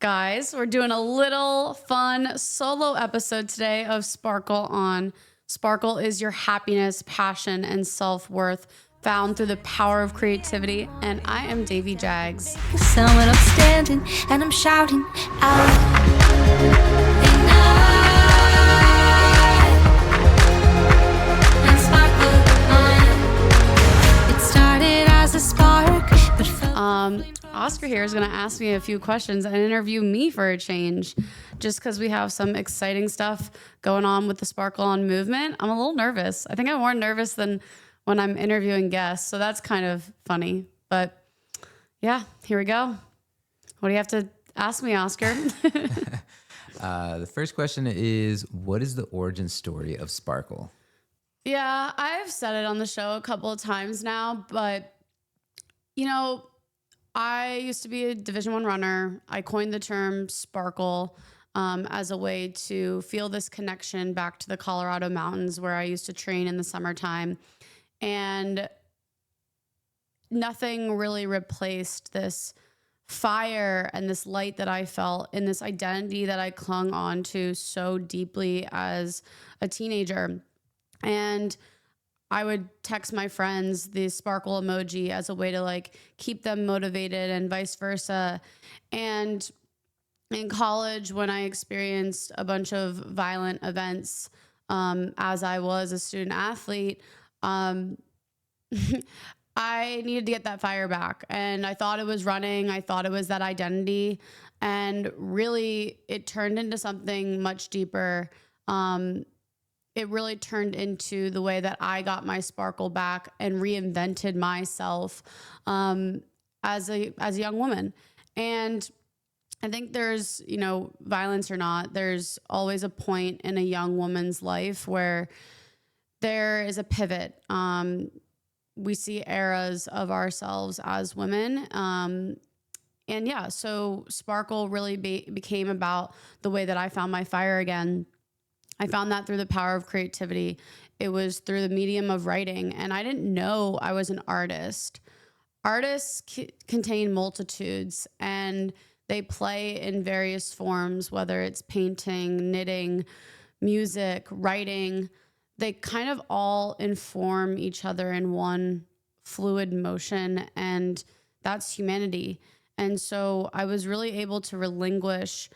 Guys, we're doing a little fun solo episode today of Sparkle On. Sparkle is your happiness, passion, and self-worth found through the power of creativity. And I am Devi Jags. Someone I'm standing and I'm shouting out. Oscar here is going to ask me a few questions and interview me for a change, just because we have some exciting stuff going on with the Sparkle On movement. I'm a little nervous. I think I'm more nervous than when I'm interviewing guests, so that's kind of funny. But yeah, here we go. What do you have to ask me, Oscar? The first question is, what is the origin story of Sparkle? Yeah, I've said it on the show a couple of times now, but you know, I used to be a Division I runner. I coined the term Sparkle as a way to feel this connection back to the Colorado mountains where I used to train in the summertime. And nothing really replaced this fire and this light that I felt in this identity that I clung on to so deeply as a teenager. And I would text my friends the sparkle emoji as a way to like keep them motivated and vice versa. And in college, when I experienced a bunch of violent events, as I was a student athlete, I needed to get that fire back. And I thought it was running. I thought it was that identity. And really, it turned into something much deeper. It really turned into the way that I got my sparkle back and reinvented myself as a young woman. And I think there's, you know, violence or not, there's always a point in a young woman's life where there is a pivot. We see eras of ourselves as women. And yeah, so Sparkle really became about the way that I found my fire again. I found that through the power of creativity. It was through the medium of writing, and I didn't know I was an artist. Artists contain multitudes, and they play in various forms, whether it's painting, knitting, music, writing. They kind of all inform each other in one fluid motion, and that's humanity. And so I was really able to relinquish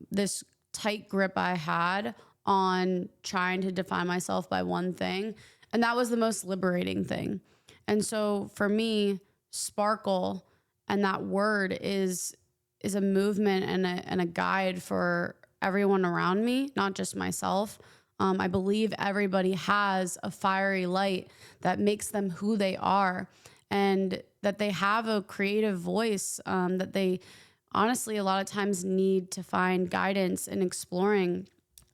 this tight grip I had on trying to define myself by one thing. And that was the most liberating thing. And so for me, sparkle and that word is a movement and a guide for everyone around me, not just myself. I believe everybody has a fiery light that makes them who they are, and that they have a creative voice that they honestly a lot of times need to find guidance in exploring.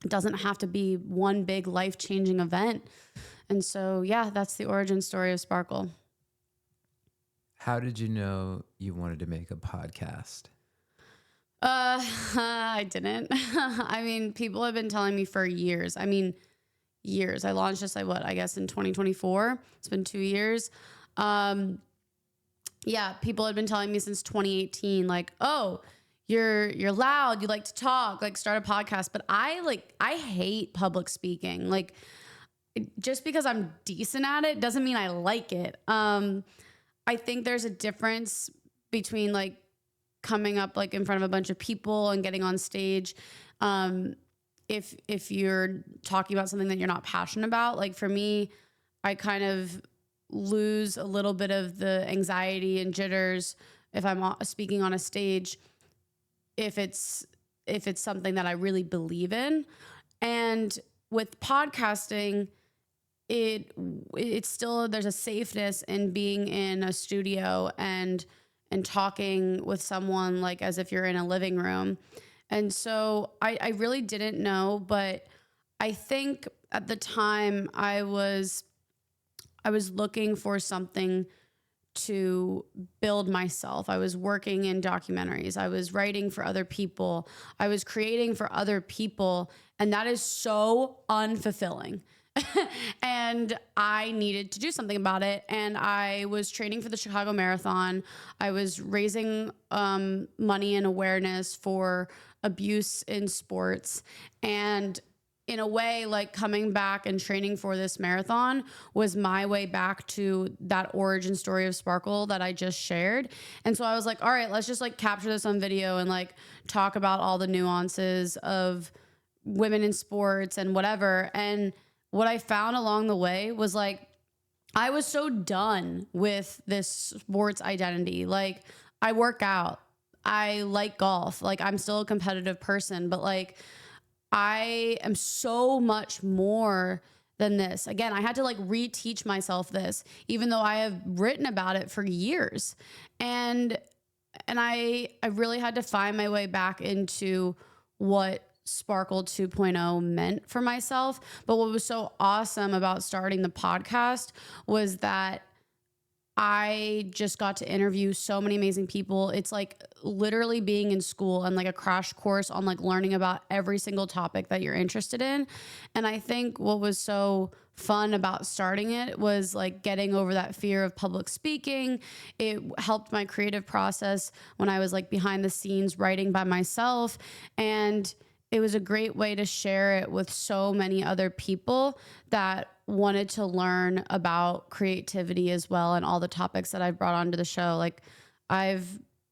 It doesn't have to be one big life-changing event. And so, yeah, that's the origin story of Sparkle. How did you know you wanted to make a podcast? I didn't. I mean, people have been telling me for years. Years. I launched this, I guess in 2024. It's been 2 years. Yeah, people had been telling me since 2018, like, oh, you're loud, you like to talk, like start a podcast. But I hate public speaking. Like, just because I'm decent at it doesn't mean I like it. I think there's a difference between like coming up like in front of a bunch of people and getting on stage. If you're talking about something that you're not passionate about, like for me, I kind of lose a little bit of the anxiety and jitters if I'm speaking on a stage, if it's something that I really believe in. And with podcasting, it's still, there's a safeness in being in a studio and talking with someone like as if you're in a living room. And so I really didn't know, but I think at the time I was looking for something to build myself. I was working in documentaries. I was writing for other people. I was creating for other people. And that is so unfulfilling. And I needed to do something about it. And I was training for the Chicago Marathon. I was raising money and awareness for abuse in sports. And in a way, like coming back and training for this marathon was my way back to that origin story of Sparkle that I just shared. And so I was like, all right, let's just like capture this on video and like talk about all the nuances of women in sports and whatever. And what I found along the way was like, I was so done with this sports identity. Like, I work out, I like golf, like, I'm still a competitive person, but like, I am so much more than this. Again, I had to like reteach myself this, even though I have written about it for years. And I really had to find my way back into what Sparkle 2.0 meant for myself. But what was so awesome about starting the podcast was that I just got to interview so many amazing people. It's like literally being in school and like a crash course on like learning about every single topic that you're interested in. And I think what was so fun about starting it was like getting over that fear of public speaking. It helped my creative process when I was like behind the scenes writing by myself. And it was a great way to share it with so many other people that wanted to learn about creativity as well and all the topics that I've brought onto the show. Like, I've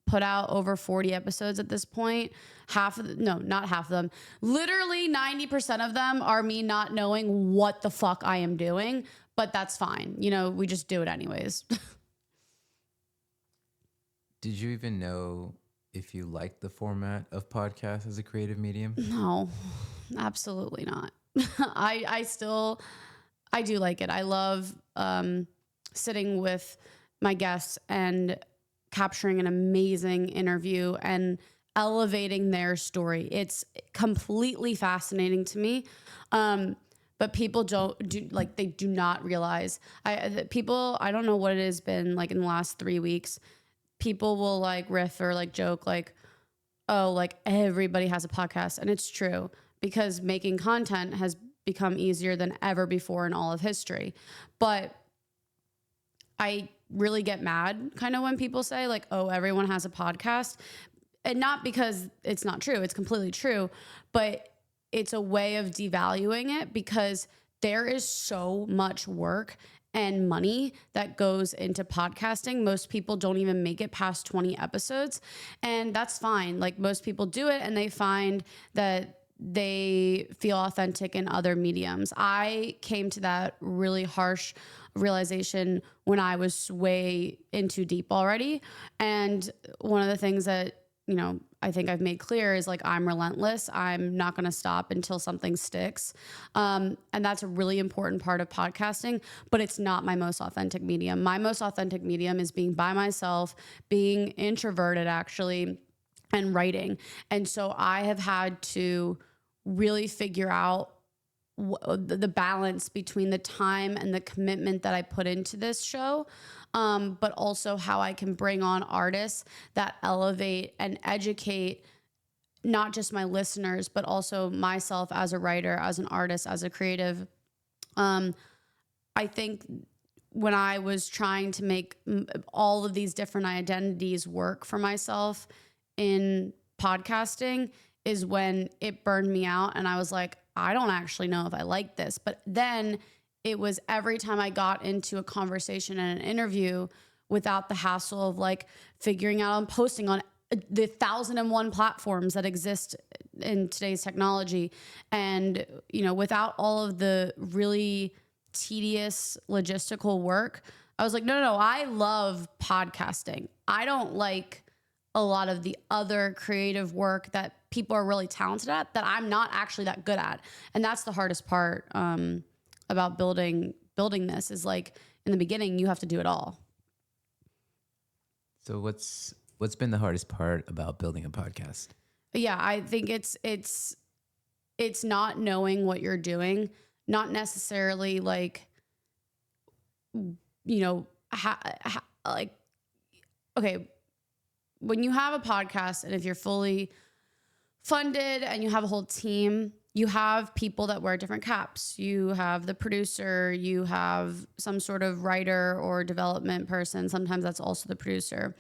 put out over 40 episodes at this point. Not half of them. Literally 90% of them are me not knowing what the fuck I am doing, but that's fine. You know, we just do it anyways. Did you even know if you liked the format of podcast as a creative medium? No, absolutely not. I do like it. I love sitting with my guests and capturing an amazing interview and elevating their story. It's completely fascinating to me. But people they do not realize. I don't know what it has been like in the last 3 weeks. People will like riff or like joke like, oh, like everybody has a podcast. And it's true, because making content has become easier than ever before in all of history. But I really get mad kind of when people say like, oh, everyone has a podcast. And not because it's not true, it's completely true, but it's a way of devaluing it, because there is so much work and money that goes into podcasting. Most people don't even make it past 20 episodes, and that's fine. Like, most people do it and they find that they feel authentic in other mediums. I came to that really harsh realization when I was way in too deep already. And one of the things that, you know, I think I've made clear is like, I'm relentless. I'm not going to stop until something sticks. And that's a really important part of podcasting, but it's not my most authentic medium. My most authentic medium is being by myself, being introverted actually, and writing. And so I have had to really figure out the balance between the time and the commitment that I put into this show, but also how I can bring on artists that elevate and educate not just my listeners, but also myself as a writer, as an artist, as a creative. I think when I was trying to make all of these different identities work for myself in podcasting is when it burned me out. And I was like, I don't actually know if I like this. But then it was every time I got into a conversation and an interview without the hassle of like figuring out and posting on the 1,001 platforms that exist in today's technology. And, you know, without all of the really tedious logistical work, I was like, no, I love podcasting. I don't like a lot of the other creative work that people are really talented at that I'm not actually that good at. And that's the hardest part about building this, is like, in the beginning, you have to do it all. So what's been the hardest part about building a podcast? Yeah, I think it's not knowing what you're doing, not necessarily like, you know, like, okay, when you have a podcast and if you're fully funded and you have a whole team, you have people that wear different caps. You have the producer, you have some sort of writer or development person. Sometimes that's also the producer.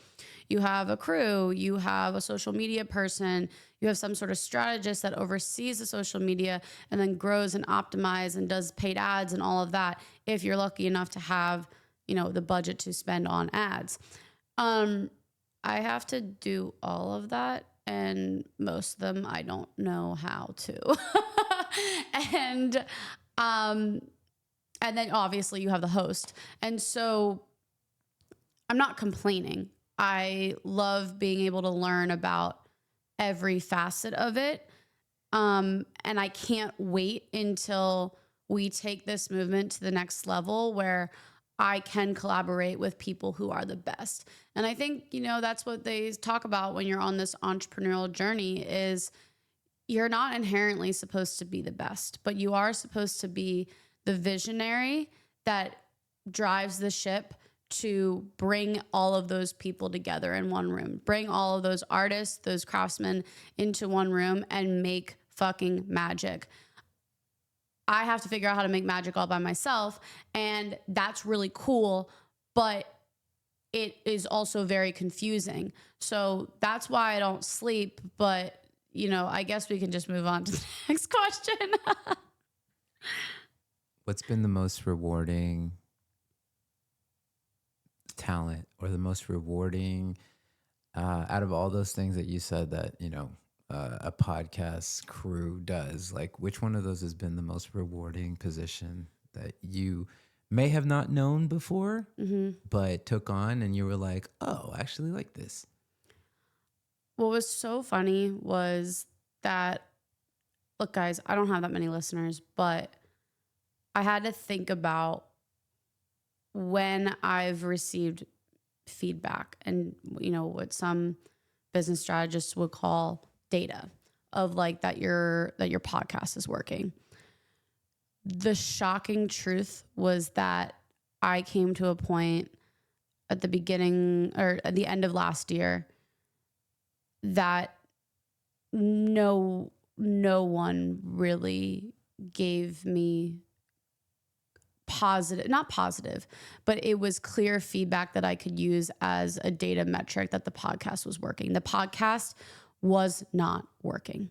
You have a crew, you have a social media person, you have some sort of strategist that oversees the social media and then grows and optimizes and does paid ads and all of that, if you're lucky enough to have, the budget to spend on ads. I have to do all of that, and most of them I don't know how to. and um and then obviously you have the host. And so I'm not complaining. I love being able to learn about every facet of it. And I can't wait until we take this movement to the next level where I can collaborate with people who are the best. And I think, that's what they talk about when you're on this entrepreneurial journey is you're not inherently supposed to be the best, but you are supposed to be the visionary that drives the ship to bring all of those people together in one room, bring all of those artists, those craftsmen into one room and make fucking magic. I have to figure out how to make magic all by myself, and that's really cool, but it is also very confusing. So that's why I don't sleep, but I guess we can just move on to the next question. What's been the most rewarding talent or the most rewarding out of all those things that you said that, a podcast crew does? Like, which one of those has been the most rewarding position that you may have not known before, but took on and you were like, oh, I actually like this? What was so funny was that, look, guys, I don't have that many listeners, but I had to think about when I've received feedback and, what some business strategists would call data of like that your podcast is working. The shocking truth was that I came to a point at the beginning or at the end of last year that no one really gave me not positive, but it was clear feedback that I could use as a data metric that the podcast was working. The podcast was not working.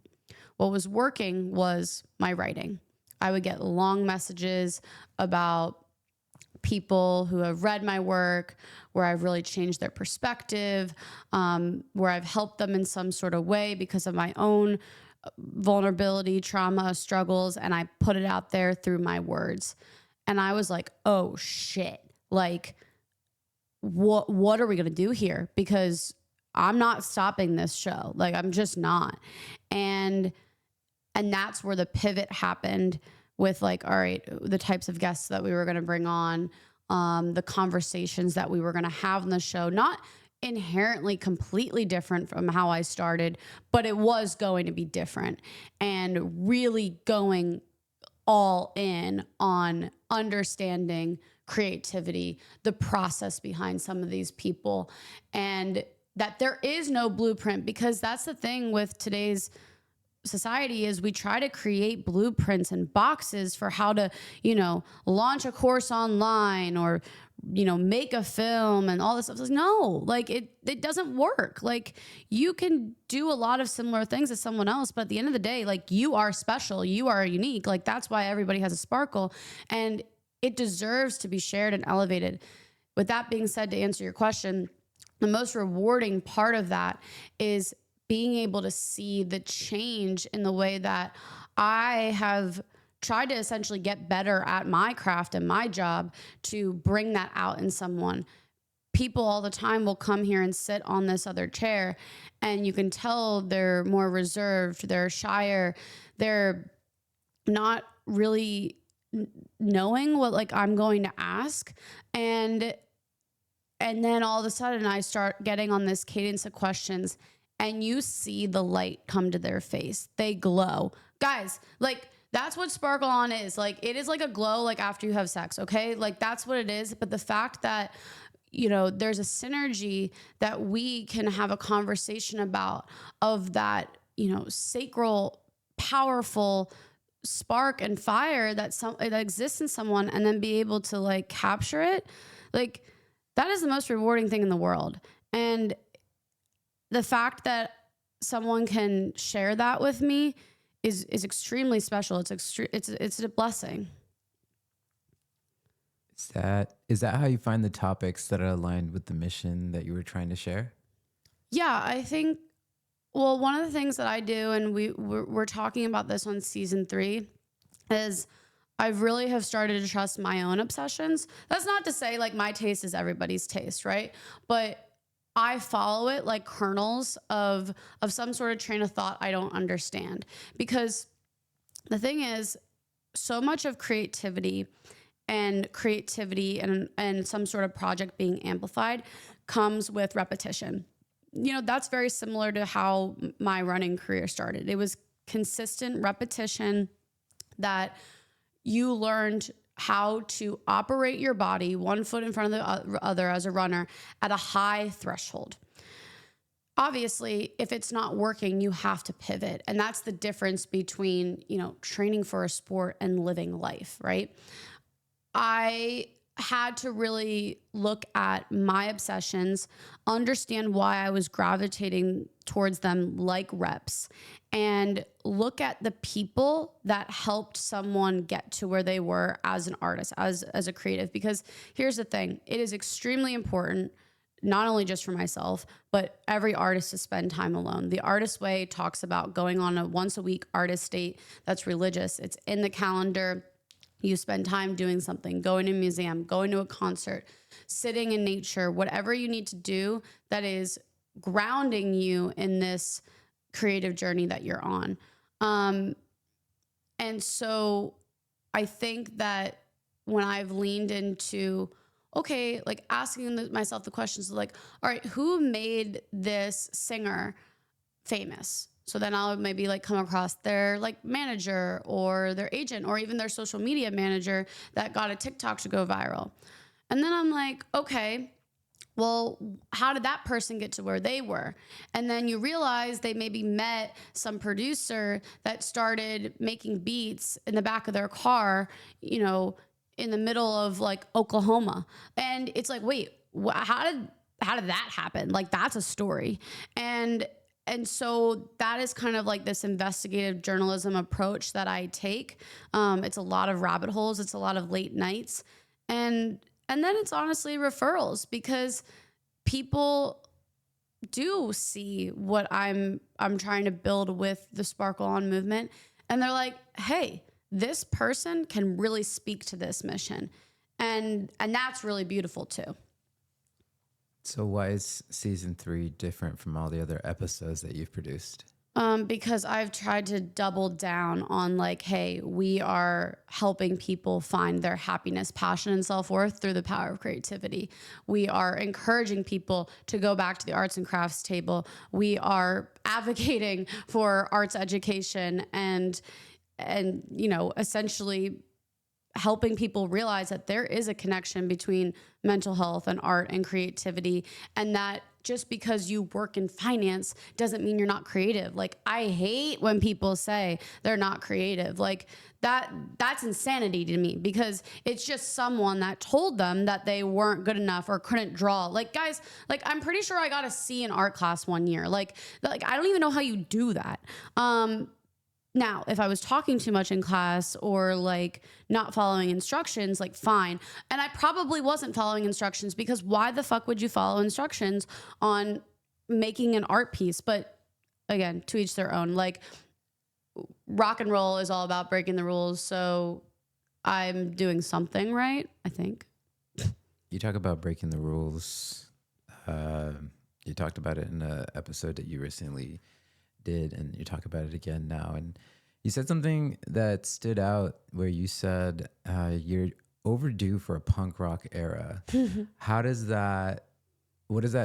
What was working was my writing. I would get long messages about people who have read my work, where I've really changed their perspective, where I've helped them in some sort of way because of my own vulnerability, trauma, struggles, and I put it out there through my words. And I was like, oh shit, like what are we going to do here? Because I'm not stopping this show. Like, I'm just not. And that's where the pivot happened with like, all right, the types of guests that we were going to bring on, the conversations that we were going to have on the show, not inherently completely different from how I started, but it was going to be different and really going all in on understanding creativity, the process behind some of these people, and that there is no blueprint, because that's the thing with today's society is we try to create blueprints and boxes for how to, launch a course online or, make a film and all this stuff. It's like, no, like it doesn't work. Like, you can do a lot of similar things as someone else, but at the end of the day, like, you are special, you are unique. Like, that's why everybody has a sparkle, and it deserves to be shared and elevated. With that being said, to answer your question, the most rewarding part of that is being able to see the change in the way that I have tried to essentially get better at my craft and my job to bring that out in someone. People all the time will come here and sit on this other chair, and you can tell they're more reserved, they're shyer, they're not really knowing what like I'm going to ask. And then all of a sudden I start getting on this cadence of questions, and you see the light come to their face. They glow. Guys, like, that's what sparkle on is. Like, it is like a glow, like after you have sex, okay? Like, that's what it is. But the fact that, there's a synergy that we can have a conversation about of that, sacral, powerful spark and fire that exists in someone, and then be able to like capture it, like that is the most rewarding thing in the world. And the fact that someone can share that with me is extremely special. It's a blessing. Is that how you find the topics that are aligned with the mission that you were trying to share? Yeah, I think, well, one of the things that I do, and we're talking about this on season 3, is I really have started to trust my own obsessions. That's not to say like my taste is everybody's taste, right? But I follow it like kernels of some sort of train of thought I don't understand. Because the thing is, so much of creativity and some sort of project being amplified comes with repetition. You know, that's very similar to how my running career started. It was consistent repetition that you learned how to operate your body one foot in front of the other as a runner at a high threshold. Obviously, if it's not working, you have to pivot. And that's the difference between, you know, training for a sport and living life, right? I had to really look at my obsessions, understand why I was gravitating towards them like reps, and look at the people that helped someone get to where they were as an artist, as a creative. Because here's the thing, it is extremely important, not only just for myself, but every artist to spend time alone. The Artist Way talks about going on a once a week artist date that's religious. It's in the calendar. You spend time doing something, going to a museum, going to a concert, sitting in nature, whatever you need to do that is grounding you in this creative journey that you're on. And so I think that when I've leaned into, okay, like asking myself the questions of like, all right, who made this singer famous? So then I'll maybe like come across their like manager or their agent or even their social media manager that got a TikTok to go viral. And then I'm like, okay, well, how did that person get to where they were? And then you realize they maybe met some producer that started making beats in the back of their car, you know, in the middle of like Oklahoma. And it's like, wait, how did that happen? Like, that's a story. And so that is kind of like this investigative journalism approach that I take. It's a lot of rabbit holes. It's a lot of late nights. And then it's honestly referrals, because people do see what I'm trying to build with the Sparkle On movement. And they're like, hey, this person can really speak to this mission. And that's really beautiful too. So why is season 3 different from all the other episodes that you've produced? Because I've tried to double down on like, hey, we are helping people find their happiness, passion, and self-worth through the power of creativity. We are encouraging people to go back to the arts and crafts table. We are advocating for arts education and you know, essentially helping people realize that there is a connection between mental health and art and creativity, and that just because you work in finance doesn't mean you're not creative. Like, I hate when people say they're not creative. Like, that's insanity to me, because it's just someone that told them that they weren't good enough or couldn't draw. Like, guys, like, I'm pretty sure I got a C in art class one year. Like I don't even know how you do that. Now, if I was talking too much in class or like not following instructions, like fine. And I probably wasn't following instructions, because why the fuck would you follow instructions on making an art piece? But again, to each their own. Like, rock and roll is all about breaking the rules. So I'm doing something right, I think. You talk about breaking the rules. You talked about it in an episode that you recently did, and you talk about it again now. And you said something that stood out, where you said you're overdue for a punk rock era. What does that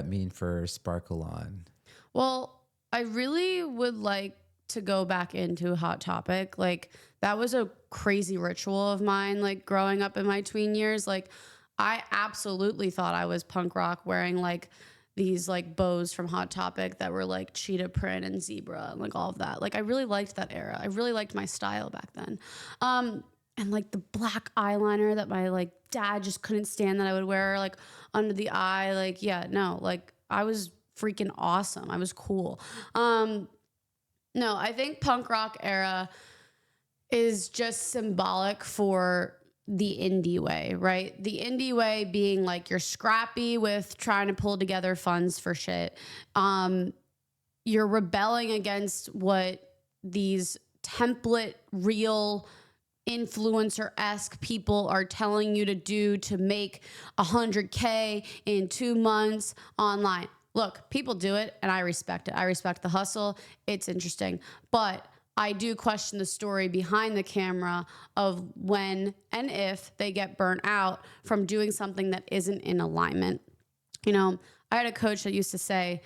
mean for Sparkle On? Well, I really would like to go back into Hot Topic. Like, that was a crazy ritual of mine, like growing up in my tween years. Like, I absolutely thought I was punk rock, wearing like these like bows from Hot Topic that were like cheetah print and zebra and like all of that. Like I really liked that era. I really liked my style back then. And like the black eyeliner that my like dad just couldn't stand that I would wear like under the eye. Like, yeah, no, like I was freaking awesome. I was cool. No, I think punk rock era is just symbolic for the indie way, right? The indie way being like you're scrappy with trying to pull together funds for shit. You're rebelling against what these template real influencer-esque people are telling you to do to make 100K in 2 months online. Look, people do it and I respect it. I respect the hustle. It's interesting. But I do question the story behind the camera of when and if they get burnt out from doing something that isn't in alignment. You know, I had a coach that used to say,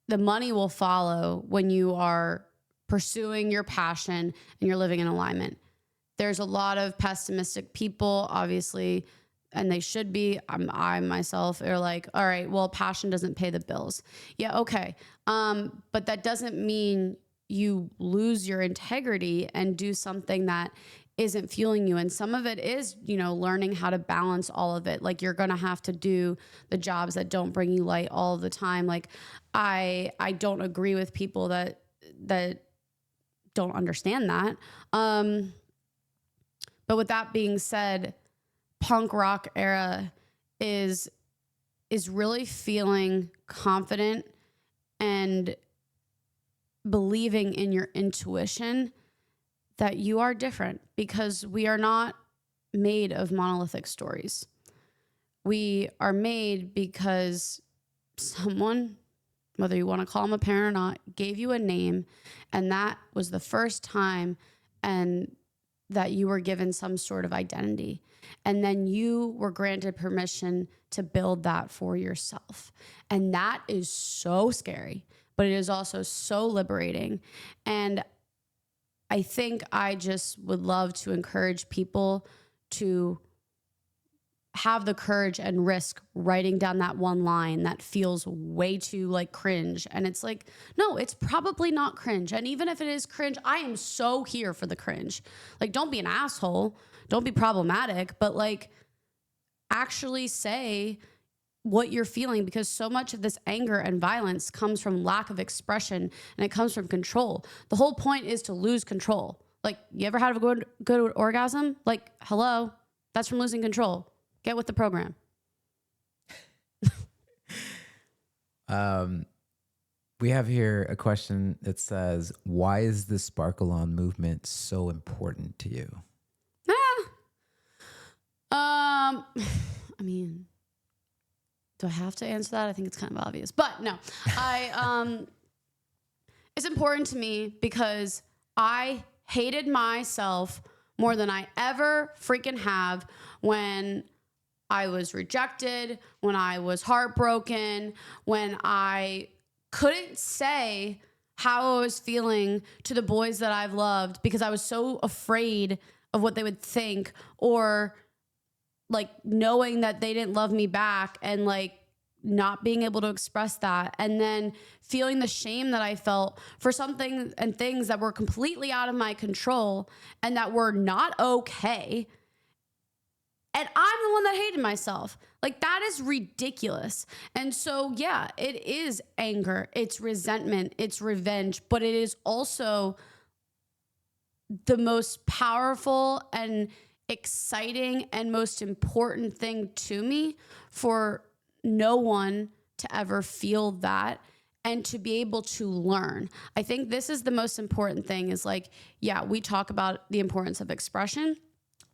the money will follow when you are pursuing your passion and you're living in alignment. There's a lot of pessimistic people, obviously, and they should be. I myself are like, all right, well, passion doesn't pay the bills. Yeah, okay. But that doesn't mean you lose your integrity and do something that isn't fueling you. And some of it is, you know, learning how to balance all of it. Like you're going to have to do the jobs that don't bring you light all the time. Like I don't agree with people that don't understand that. But with that being said, punk rock era is really feeling confident and believing in your intuition that you are different, because we are not made of monolithic stories. We are made because someone, whether you want to call them a parent or not, gave you a name, and that was the first time and that you were given some sort of identity. And then you were granted permission to build that for yourself. And that is so scary, but it is also so liberating. And I think I just would love to encourage people to have the courage and risk writing down that one line that feels way too like cringe. And it's like, no, it's probably not cringe. And even if it is cringe, I am so here for the cringe. Like, don't be an asshole. Don't be problematic, but like actually say what you're feeling, because so much of this anger and violence comes from lack of expression and it comes from control. The whole point is to lose control. Like, you ever had a good orgasm? Like, hello, that's from losing control. Get with the program. We have here a question that says, why is the Sparkle On movement so important to you? I mean, do I have to answer that? I think it's kind of obvious, but no, it's important to me because I hated myself more than I ever freaking have when I was rejected, when I was heartbroken, when I couldn't say how I was feeling to the boys that I've loved because I was so afraid of what they would think, or like knowing that they didn't love me back and like not being able to express that, and then feeling the shame that I felt for something and things that were completely out of my control and that were not okay. And I'm the one that hated myself. Like, that is ridiculous. And so, yeah, it is anger, it's resentment, it's revenge, but it is also the most powerful and exciting and most important thing to me, for no one to ever feel that and to be able to learn. I think this is the most important thing, is like, yeah, we talk about the importance of expression.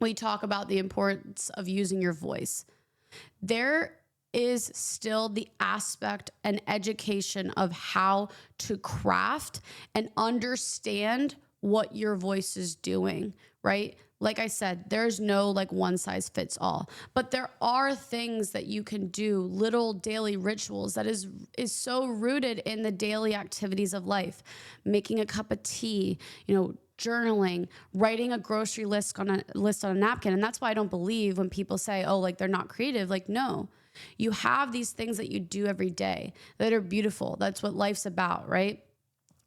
We talk about the importance of using your voice. There is still the aspect and education of how to craft and understand what your voice is doing, right? Like I said, there's no like one size fits all, but there are things that you can do, little daily rituals that is so rooted in the daily activities of life. Making a cup of tea, journaling, writing a grocery list on a napkin. And that's why I don't believe when people say, oh, like they're not creative. Like, no, You have these things that you do every day that are beautiful. That's what life's about, right?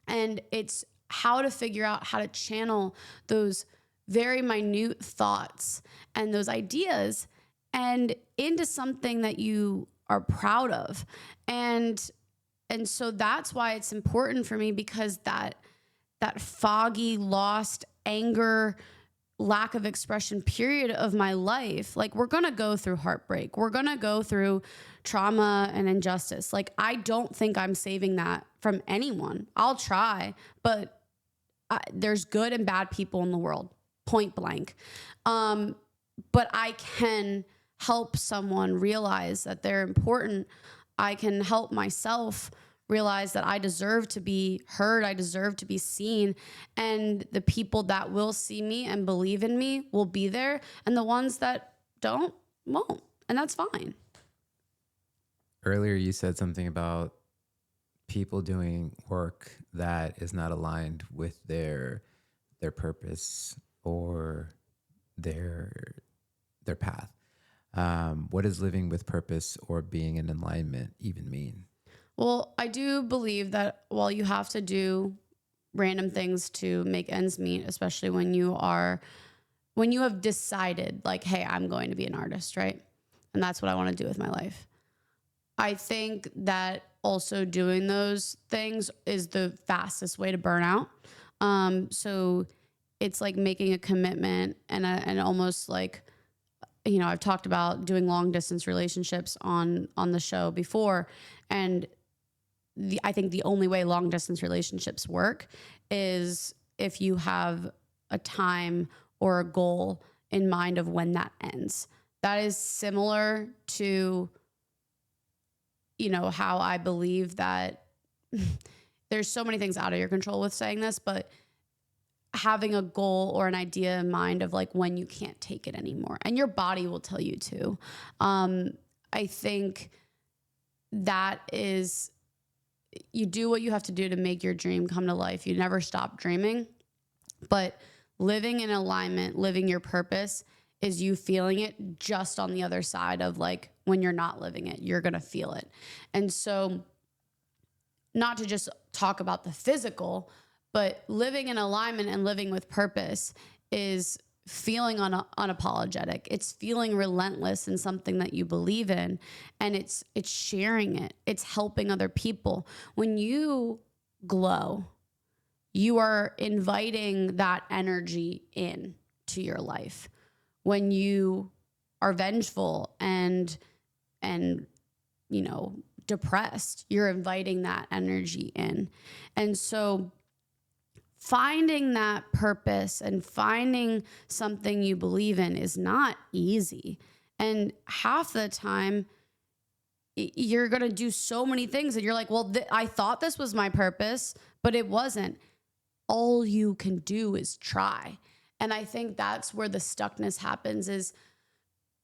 And it's how to figure out how to channel those very minute thoughts and those ideas and into something that you are proud of. And so that's why it's important for me, because that foggy, lost anger, lack of expression period of my life, like, we're going to go through heartbreak. We're going to go through trauma and injustice. Like, I don't think I'm saving that from anyone. I'll try, but there's good and bad people in the world, point blank. But I can help someone realize that they're important. I can help myself realize that I deserve to be heard. I deserve to be seen. And the people that will see me and believe in me will be there. And the ones that don't, won't. And that's fine. Earlier, you said something about people doing work that is not aligned with their purpose or their path. What does living with purpose or being in alignment even mean? Well, I do believe that while you have to do random things to make ends meet, especially when you have decided, like, hey, I'm going to be an artist, right? And that's what I want to do with my life. I think that also doing those things is the fastest way to burn out. So it's like making a commitment and almost like, I've talked about doing long distance relationships on the show before. And I think the only way long distance relationships work is if you have a time or a goal in mind of when that ends. That is similar to, how I believe that there's so many things out of your control with saying this, but having a goal or an idea in mind of like when you can't take it anymore, and your body will tell you to. I think that is, you do what you have to do to make your dream come to life. You never stop dreaming, but living in alignment, living your purpose is you feeling it just on the other side of like when you're not living it, you're going to feel it. And so not to just talk about the physical, but living in alignment and living with purpose is feeling unapologetic. It's feeling relentless in something that you believe in, and it's sharing it. It's helping other people. When you glow, you are inviting that energy in to your life. When you are vengeful and depressed, you're inviting that energy in. And so finding that purpose and finding something you believe in is not easy. And half the time, you're going to do so many things and you're like, well, I thought this was my purpose, but it wasn't. All you can do is try. And I think that's where the stuckness happens, is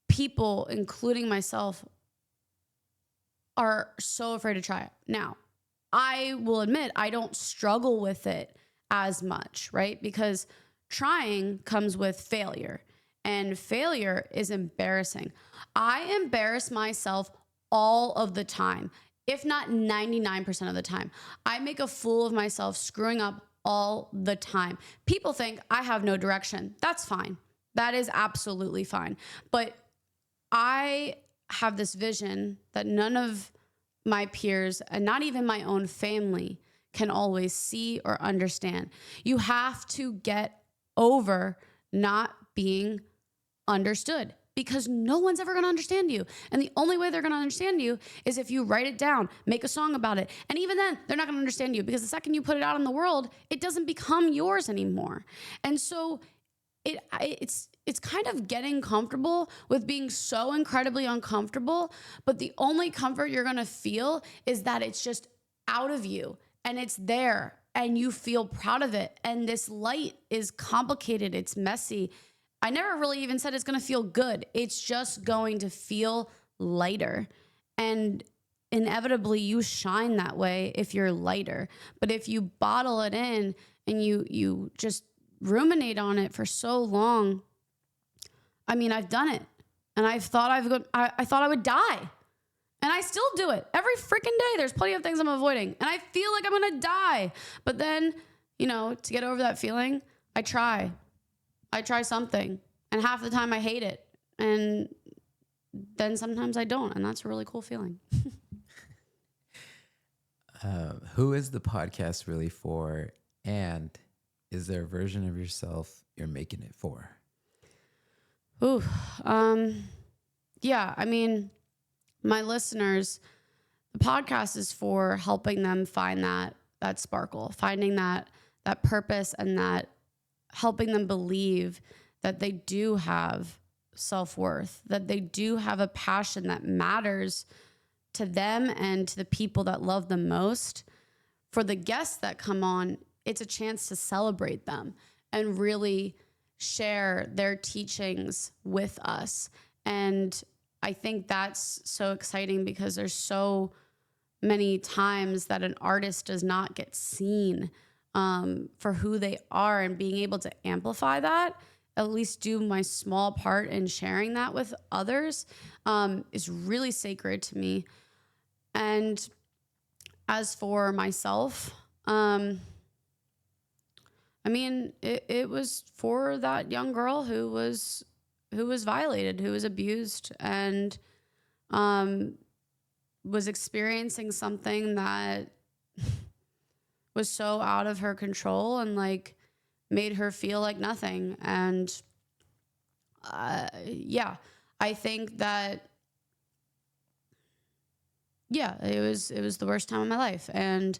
people, including myself, are so afraid to try it. Now, I will admit I don't struggle with it as much, right? Because trying comes with failure, and failure is embarrassing. I embarrass myself all of the time, if not 99% of the time. I make a fool of myself screwing up all the time. People think I have no direction. That's fine. That is absolutely fine. But I have this vision that none of my peers and not even my own family can always see or understand. You have to get over not being understood, because no one's ever going to understand you. And the only way they're going to understand you is if you write it down, make a song about it. And even then, they're not going to understand you, because the second you put it out in the world, it doesn't become yours anymore. And so it's kind of getting comfortable with being so incredibly uncomfortable, but the only comfort you're going to feel is that it's just out of you and it's there and you feel proud of it. And this light is complicated. It's messy. I never really even said it's going to feel good. It's just going to feel lighter. And inevitably you shine that way if you're lighter. But if you bottle it in and you just ruminate on it for so long, I mean, I've done it, and I thought I would die. And I still do it every freaking day. There's plenty of things I'm avoiding. And I feel like I'm going to die. But then, to get over that feeling, I try something. And half the time I hate it. And then sometimes I don't. And that's a really cool feeling. Who is the podcast really for? And is there a version of yourself you're making it for? Ooh, yeah, I mean, my listeners, the podcast is for helping them find that sparkle, finding that purpose, and that helping them believe that they do have self-worth, that they do have a passion that matters to them and to the people that love them most. For the guests that come on, it's a chance to celebrate them and really share their teachings with us. And I think that's so exciting because there's so many times that an artist does not get seen for who they are, and being able to amplify that, at least do my small part in sharing that with others, is really sacred to me. And as for myself, I mean, it was for that young girl who was violated, who was abused, and was experiencing something that was so out of her control and like made her feel like nothing. And yeah, I think that, yeah, it was the worst time of my life. And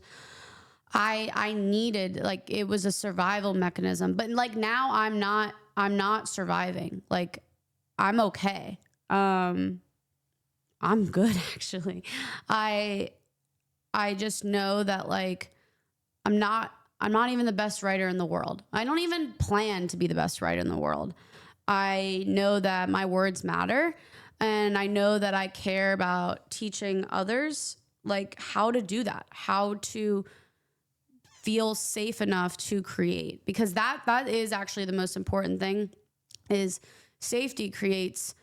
I needed, like, it was a survival mechanism, but like now I'm not surviving. Like, I'm okay. I'm good, actually. I just know that, like, I'm not even the best writer in the world. I don't even plan to be the best writer in the world. I know that my words matter, and I know that I care about teaching others, like, how to do that, how to feel safe enough to create, because that is actually the most important thing. Is safety creates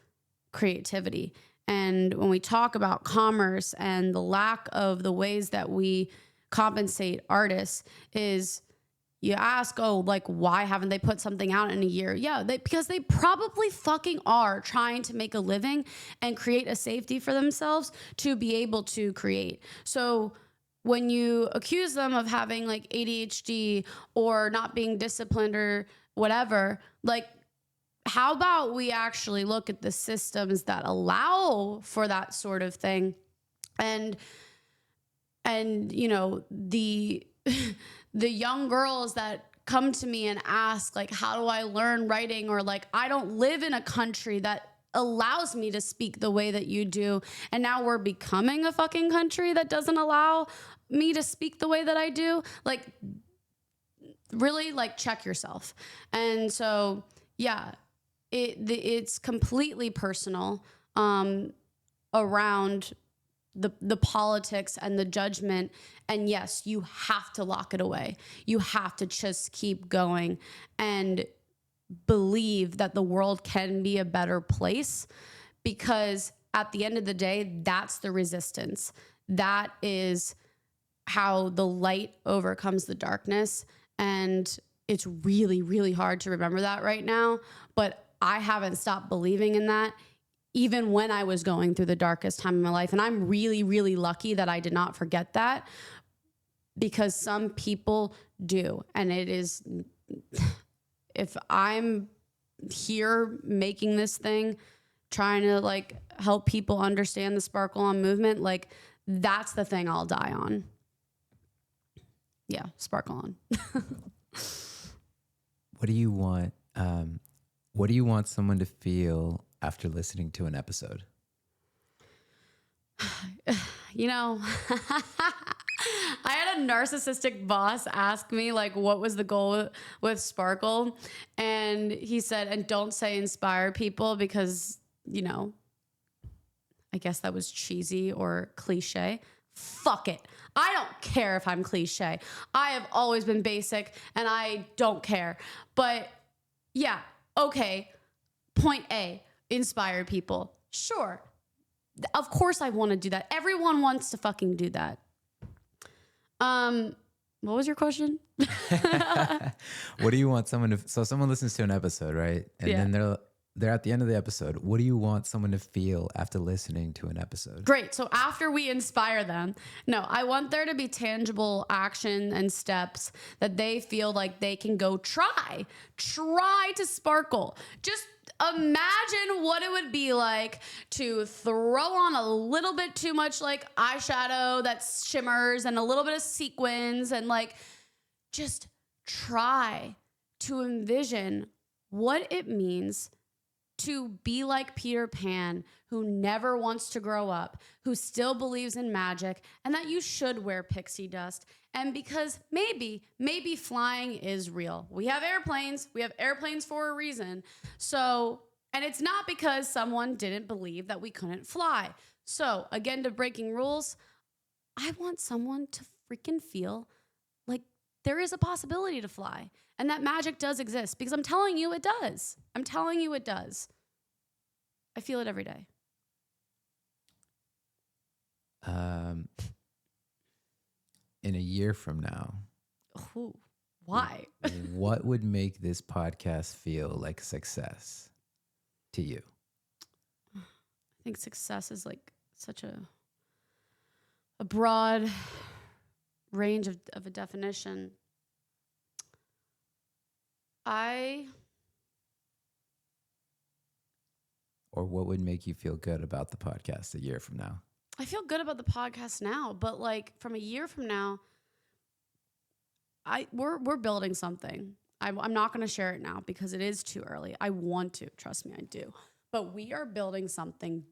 creativity. And when we talk about commerce and the lack of the ways that we compensate artists, is you ask, oh, like, why haven't they put something out in a year? Yeah, because they probably fucking are trying to make a living and create a safety for themselves to be able to create. So when you accuse them of having like ADHD or not being disciplined or whatever, like, how about we actually look at the systems that allow for that sort of thing? And the the young girls that come to me and ask, like, how do I learn writing? Or like, I don't live in a country that allows me to speak the way that you do. And now we're becoming a fucking country that doesn't allow me to speak the way that I do. Like, really, like, check yourself. And so, yeah, it's completely personal around the politics and the judgment. And yes, you have to lock it away. You have to just keep going and believe that the world can be a better place, because at the end of the day, that's the resistance. That is how the light overcomes the darkness. And it's really, really hard to remember that right now, but I haven't stopped believing in that even when I was going through the darkest time of my life. And I'm really, really lucky that I did not forget that, because some people do. And it is, if I'm here making this thing, trying to like help people understand the Sparkle On movement, like, that's the thing I'll die on. Yeah, Sparkle On. What do you want? What do you want someone to feel after listening to an episode? I had a narcissistic boss ask me, like, what was the goal with Sparkle? And he said, and don't say inspire people, because, I guess that was cheesy or cliche. Fuck it. I don't care if I'm cliche. I have always been basic and I don't care. But yeah, okay. Point A, inspire people. Sure. Of course I want to do that. Everyone wants to fucking do that. What was your question? What do you want someone to, so someone listens to an episode, right? And Yeah. then they're at the end of the episode. What do you want someone to feel after listening to an episode? Great. So after we inspire them, no, I want there to be tangible action and steps that they feel like they can go try to sparkle. Just imagine what it would be like to throw on a little bit too much like eyeshadow that shimmers and a little bit of sequins and like just try to envision what it means to be like Peter Pan, who never wants to grow up, who still believes in magic, and that you should wear pixie dust. And because maybe flying is real. We have airplanes for a reason. So, and it's not because someone didn't believe that we couldn't fly. So, again, to breaking rules, I want someone to freaking feel like there is a possibility to fly and that magic does exist, because I'm telling you it does. I'm telling you it does. I feel it every day. In a year from now, Ooh, why? what would make this podcast feel like success to you? I think success is like such a broad range of a definition. Or what would make you feel good about the podcast a year from now? I feel good about the podcast now, but like from a year from now, we're building something. I'm not going to share it now because it is too early. I want to, trust me, I do. But we are building something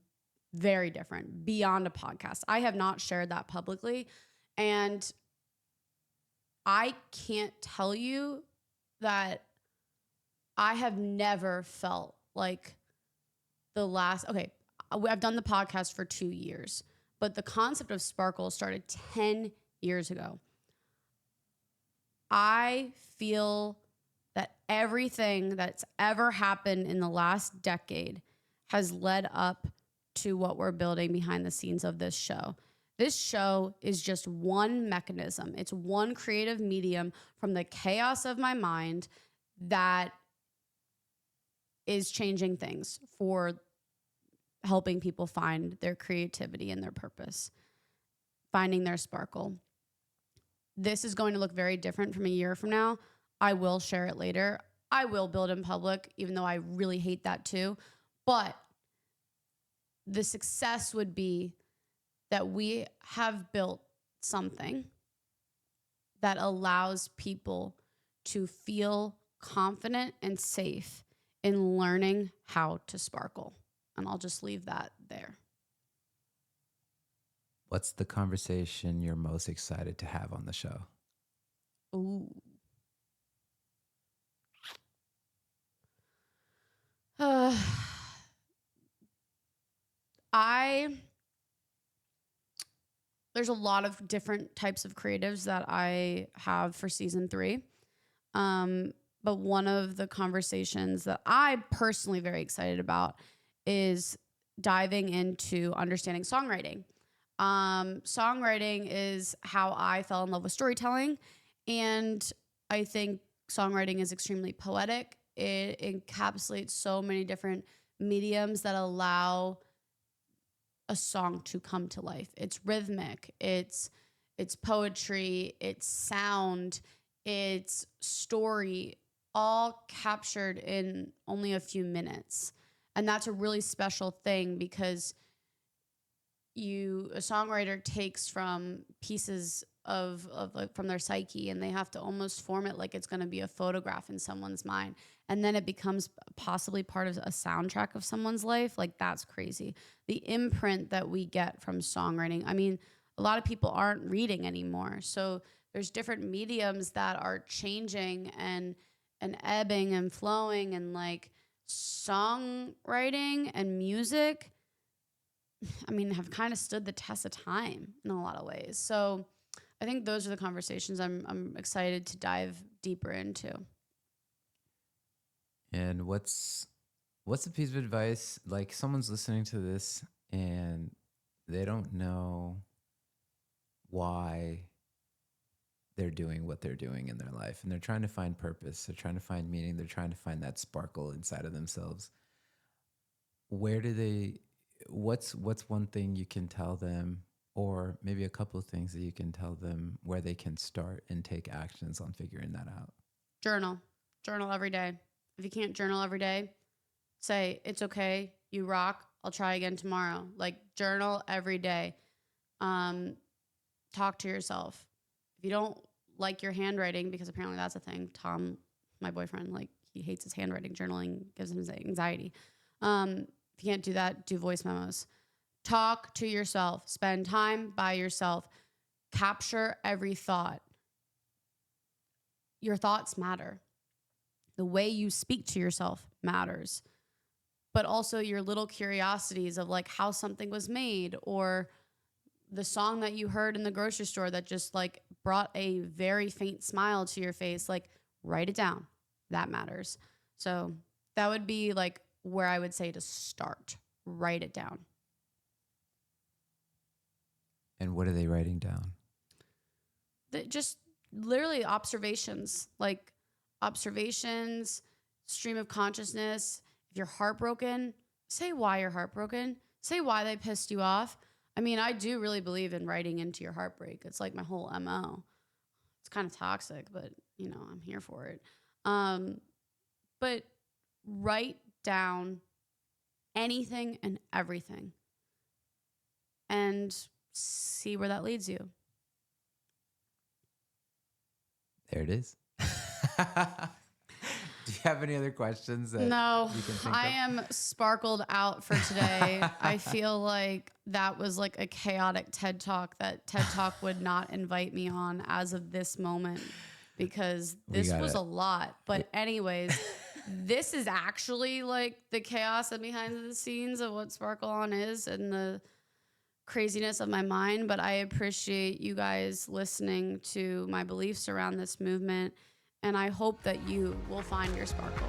very different beyond a podcast. I have not shared that publicly, and I can't tell you that I have never felt like I've done the podcast for 2 years, but the concept of Sparkle started 10 years ago. I feel that everything that's ever happened in the last decade has led up to what we're building behind the scenes of this show. This show is just one mechanism. It's one creative medium from the chaos of my mind that is changing things for helping people find their creativity and their purpose, finding their sparkle. This is going to look very different from a year from now. I will share it later. I will build in public, even though I really hate that too. But the success would be that we have built something that allows people to feel confident and safe in learning how to sparkle. And I'll just leave that there. What's the conversation you're most excited to have on the show? Ooh. There's a lot of different types of creatives that I have for season 3. But one of the conversations that I personally very excited about is diving into understanding songwriting. Songwriting is how I fell in love with storytelling. And I think songwriting is extremely poetic. It encapsulates so many different mediums that allow a song to come to life. It's rhythmic, it's poetry, it's sound, it's story, all captured in only a few minutes. And that's a really special thing because a songwriter takes from pieces of like from their psyche, and they have to almost form it like it's going to be a photograph in someone's mind. And then it becomes possibly part of a soundtrack of someone's life. Like, that's crazy. The imprint that we get from songwriting. I mean, a lot of people aren't reading anymore. So there's different mediums that are changing and ebbing and flowing, and like songwriting and music, I mean, have kind of stood the test of time in a lot of ways. So I think those are the conversations I'm excited to dive deeper into. And what's a piece of advice, like someone's listening to this and they don't know why they're doing what they're doing in their life, and they're trying to find purpose, they're trying to find meaning, they're trying to find that sparkle inside of themselves. Where do they what's one thing you can tell them, or maybe a couple of things that you can tell them where they can start and take actions on figuring that out? Journal. Journal every day. If you can't journal every day, say, it's okay. You rock. I'll try again tomorrow. Like, journal every day. Talk to yourself. If you don't like your handwriting, because apparently that's a thing. Tom, my boyfriend, like, he hates his handwriting. Journaling gives him anxiety. If you can't do that, do voice memos. Talk to yourself. Spend time by yourself. Capture every thought. Your thoughts matter. The way you speak to yourself matters. But also your little curiosities of like how something was made, or the song that you heard in the grocery store that just like brought a very faint smile to your face. Like, write it down. That matters. So that would be like where I would say to start. Write it down. And what are they writing down? Just literally observations, like observations, stream of consciousness. If you're heartbroken, say why you're heartbroken. Say why they pissed you off. I mean, I do really believe in writing into your heartbreak. It's like my whole MO. It's kind of toxic, but you know, I'm here for it. But write down anything and everything and see where that leads you. There it is. Do you have any other questions? No, you can think I of? am sparkled out for today. I feel like that was like a chaotic TED Talk that TED Talk would not invite me on as of this moment, because this was a lot. But anyways, this is actually like the chaos and behind the scenes of what Sparkle On is and the craziness of my mind. But I appreciate you guys listening to my beliefs around this movement. And I hope that you will find your sparkle.